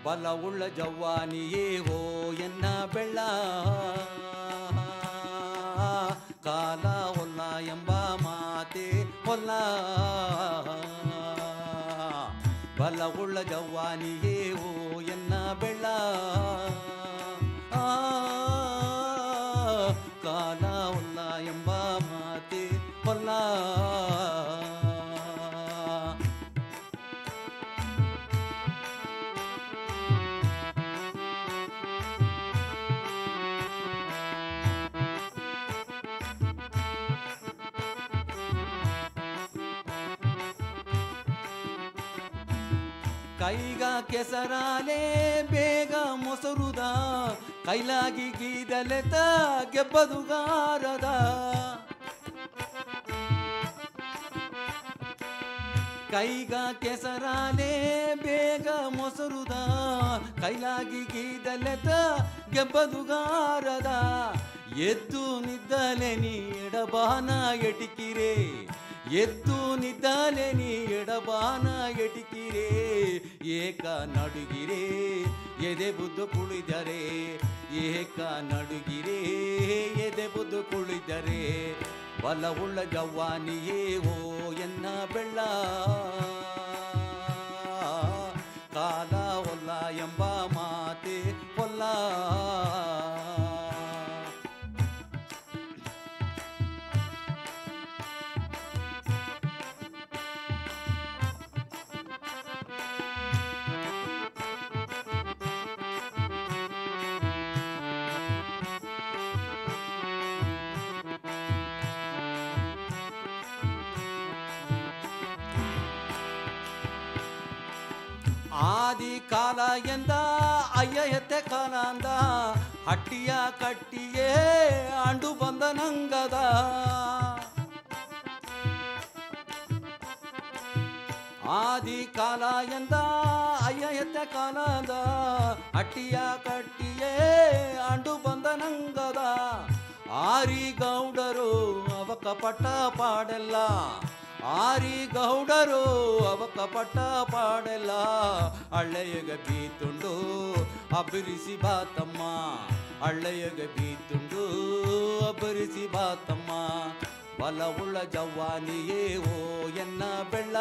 ಬಲವುಳ್ಳ ಜವ್ವಾನಿಯೇ ಓ ಎನ್ನ ಬೆಳ್ಳ ಕಾಲ ಹೊಲ್ಲ ಎಂಬ ಮಾತೆ ಹೊಲ್ಲ ಬಲವುಳ್ಳ ಜವ್ವಾನಿಯೇ ಓ ಎನ್ನ ಬೆಳ್ಳ ಕಾಲ ಹೊಲ್ಲ ಎಂಬ ಮಾತೆ ಹೊಲ್ಲ ಕೈಗ ಕೆಸರಾಲೆ ಬೇಗ ಮೊಸರುದ ಕೈಲಾಗಿ ಗೀದಲೆತ ಗೆಬ್ಬದುಗಾರದ ಕೈಗ ಕೆಸರಾಲೆ ಬೇಗ ಮೊಸರುದ ಕೈಲಾಗಿ ಗೀದಲೆತ ಗೆಬ್ಬದುಗಾರದ ಎದ್ದು ನಿದ್ದಲೆ ನೀ ಎಡಬಾನ ಎಟಿಕಿರೆ ಎದ್ದು ನಿದ್ದಲೆ ನೀ ಎಡಬಾನ ಎಟಿಕಿರೆ ಏಕ ನಡುಗಿರೆ ಎದೆ ಬುದ್ದು ಕುಳಿದರೆ ಏಕ ನಡುಗಿರೆ ಎದೆ ಬುದ್ದು ಕುಳಿದರೆ ಬಲವುಳ್ಳ ಜವ್ವಾನಿಯೇ ಓ ಎನ್ನ ಬೆಳ್ಳ ಕಾಲ ಹೊಲ್ಲ ಎಂಬ ಮಾತೆ ಹೊಲ್ಲ ಆದಿ ಕಾಲ ಎಂದ ಅಯ್ಯ ಎತ್ತೆ ಕಾಲ ಅಂದ ಹಟ್ಟಿಯ ಕಟ್ಟಿಯೇ ಅಂಡು ಬಂದ ನಂಗದ ಆದಿ ಕಾಲ ಎಂದ ಅಯ್ಯ ಎತ್ತೆ ಕಾಲ ಅಂದ ಹಟ್ಟಿಯ ಕಟ್ಟಿಯೇ ಅಂಡು ಬಂದ ನಂಗದ ಆರಿ ಗೌಡರು ಅವಕ ಪಟ್ಟ ಪಾಡೆಲ್ಲ ಆರಿ ಗೌಡರು ಅವಕ ಪಟ್ಟ ಪಾಡೆಲ್ಲ ಹಳ್ಳೆಯಗ ಬೀತುಂಡು ಅಬ್ಬರಿಸಿ ಬಾತಮ್ಮ ಹಳ್ಳೆಯಗ ಬೀತುಂಡು ಅಬ್ಬರಿಸಿ ಬಾತಮ್ಮ ಬಲವುಳ್ಳ ಜವ್ವಾನಿಯೇ ಓ ಎನ್ನ ಬೆಳ್ಳ